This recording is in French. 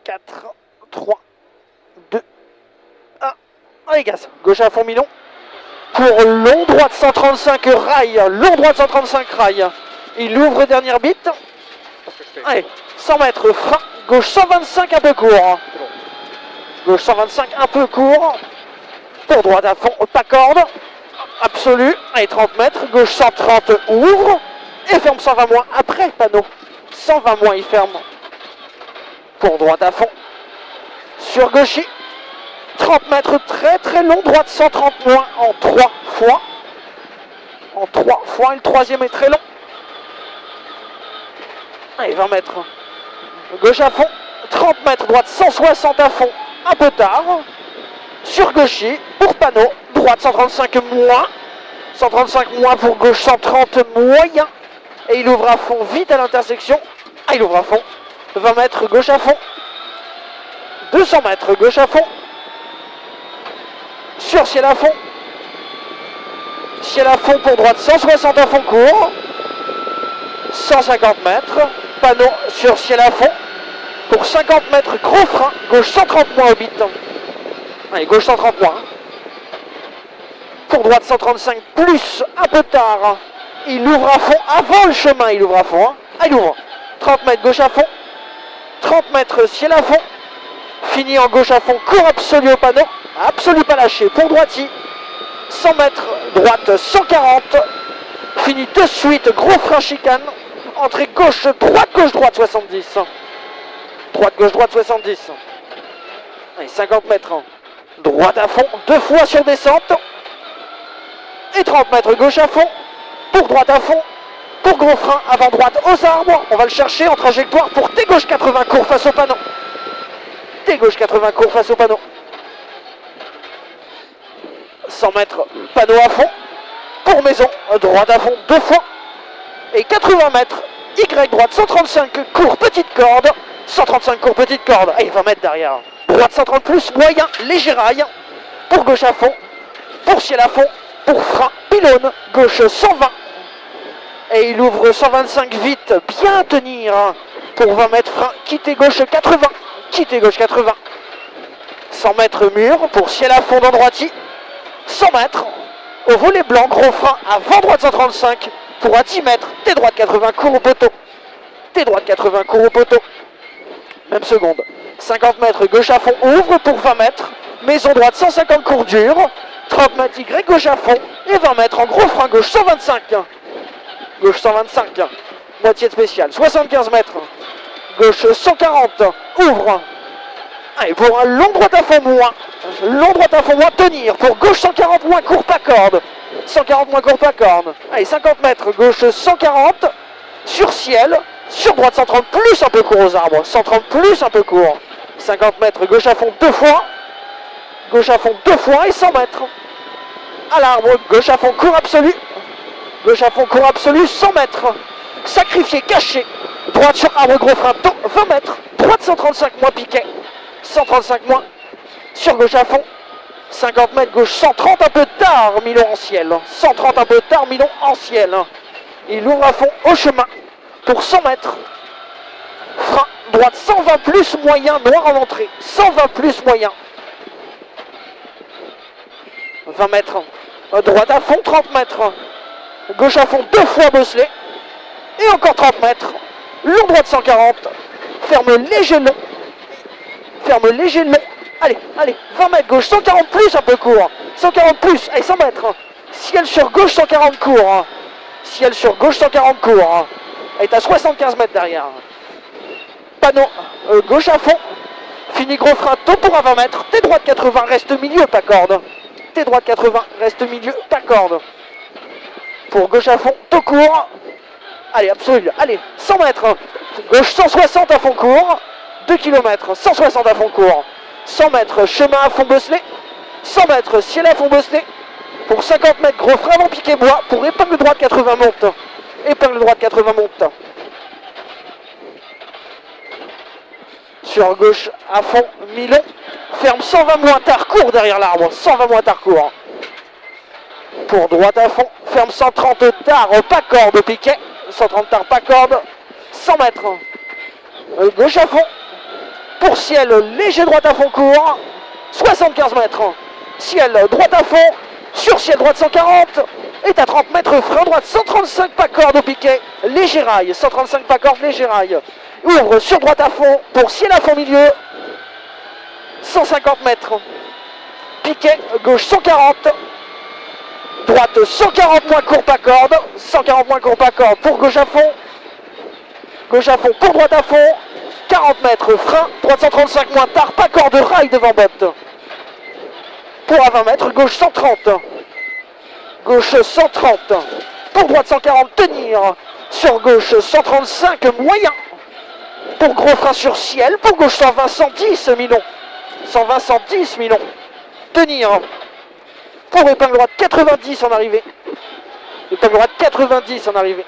4, 3, 2, 1. Allez, gaz. Gauche à fond, Milon. Pour long droit de 135 rail. Long droit de 135 rail. Il ouvre dernière bite. Allez, 100 mètres, frein. Gauche 125, un peu court. Gauche 125, un peu court. Pour droite à fond, pas corde. Absolu. Allez, 30 mètres. Gauche 130, ouvre. Et ferme 120 moins. Après, panneau. 120 moins, il ferme. Pour droite à fond. Sur gauchis. 30 mètres, très très long. Droite 130 moins en 3 fois. En 3 fois. Et le troisième est très long. Allez, 20 mètres. Gauche à fond. 30 mètres, droite 160 à fond. Un peu tard. Sur gauchis. Pour panneau. Droite 135 moins. 135 moins pour gauche 130 moyen. Et il ouvre à fond vite à l'intersection. Ah, il ouvre à fond. 20 mètres, gauche à fond. 200 mètres, gauche à fond. Sur ciel à fond. Ciel à fond pour droite 160 à fond court. 150 mètres. Panneau sur ciel à fond. Pour 50 mètres, gros frein. Gauche 130 moins au bit. Allez, gauche 130 moins. Pour droite 135 plus, un peu tard. Il ouvre à fond, avant le chemin il ouvre à fond. Hein. Ah, il ouvre. 30 mètres gauche à fond. 30 mètres ciel à fond. Fini en gauche à fond, court absolu au panneau. Absolu pas lâché pour droitier. 100 mètres, droite 140. Fini de suite, gros frein chicane. Entrée gauche, droite 70. Droite gauche 70. Allez, 50 mètres. Droite à fond, 2 fois sur descente. Et 30 mètres gauche à fond. Pour droite à fond. Pour gros frein, avant droite aux arbres. On va le chercher en trajectoire pour T gauche 80 court face au panneau. T gauche 80 court face au panneau. 100 mètres, panneau à fond. Pour maison, droite à fond 2 fois. Et 80 mètres, Y droite 135 court petite corde. 135 court petite corde. Et 20 mètres derrière. Droite 130 plus, moyen, léger rail. Pour gauche à fond. Pour ciel à fond. Pour frein, pylône, gauche 120. Et il ouvre 125 vite, bien tenir. Pour 20 mètres, frein, quitter gauche 80. Quitter gauche 80. 100 mètres mur, pour ciel à fond dans droitier. 100 mètres, au volet blanc, gros frein, avant droite 135. Pour à 10 mètres, T droite 80, court au poteau. T droite 80, court au poteau. Même seconde. 50 mètres, gauche à fond, ouvre pour 20 mètres. Maison droite 150, court dur. 30 mètres, Y gauche à fond. Et 20 mètres en gros frein, gauche 125. Gauche 125. Moitié de spécial. 75 mètres. Gauche 140. Ouvre. Allez, pour un long droite à fond moins. Long droite à fond moins, tenir. Pour gauche 140 moins, court pas corde. 140 moins, court pas corde. Allez, 50 mètres, gauche 140. Sur ciel. Sur droite 130 plus, un peu court aux arbres. 130 plus, un peu court. 50 mètres, gauche à fond 2 fois. Gauche à fond 2 fois et 100 mètres. À l'arbre, gauche à fond, court absolu. Gauche à fond, court absolu, 100 mètres. Sacrifié, caché. Droite sur arbre, gros frein, 20 mètres. Droite 135 moins, piquet. 135 moins. Sur gauche à fond. 50 mètres, gauche 130, un peu tard, Milon en ciel. 130, un peu tard, Milon en ciel. Il ouvre à fond au chemin. Pour 100 mètres. Frein, droite 120 plus, moyen, noir en entrée. 120 plus, moyen. 20 mètres. Droite à fond, 30 mètres. Gauche à fond, 2 fois bosselé. Et encore 30 mètres. Long droite 140. Ferme léger long. Ferme léger long. Allez, allez, 20 mètres gauche, 140 plus, un peu court. 140 plus, allez, 100 mètres. Ciel sur gauche, 140 court. Ciel sur gauche, 140 court. Elle est à 75 mètres derrière. Panneau, gauche à fond. Fini gros frein, tôt pour à 20 mètres. T droite 80, reste milieu, pas corde. T droite 80, reste milieu, pas corde. Pour gauche à fond, tôt court. Allez, absolu, allez, 100 mètres. Gauche 160 à fond court. 2 km, 160 à fond court. 100 mètres, chemin à fond bosselé. 100 mètres, ciel à fond bosselé. Pour 50 mètres, gros frein avant piqué bois. Pour épingle droite 80 monte. Épingle droite 80 monte. Sur gauche à fond, Milon. Ferme 120 moins tard, court derrière l'arbre. 120 moins tard, court. Pour droite à fond, ferme 130 tard, pas corde au piquet. 130 tard, pas corde. 100 mètres. Gauche à fond. Pour Ciel, léger droite à fond court, 75 mètres. Ciel, droite à fond, sur Ciel, droite 140, est à 30 mètres, frein droite 135, pas corde au piquet, léger rail, 135 pas corde, léger rail. Ouvre sur droite à fond, pour Ciel à fond milieu, 150 mètres. Piquet, gauche 140, droite 140 moins court pas corde, 140 moins court pas corde pour gauche à fond pour droite à fond, 40 mètres, frein, droite 135 moins tard, pas corde, rail devant botte. Pour à 20 mètres, gauche 130, pour droite 140, tenir, sur gauche 135, moyen, pour gros frein sur Ciel, pour gauche 120, 110, Milon, 120, 110, Milon, tenir, pour épingle droite 90 en arrivée, épingle droite 90 en arrivée.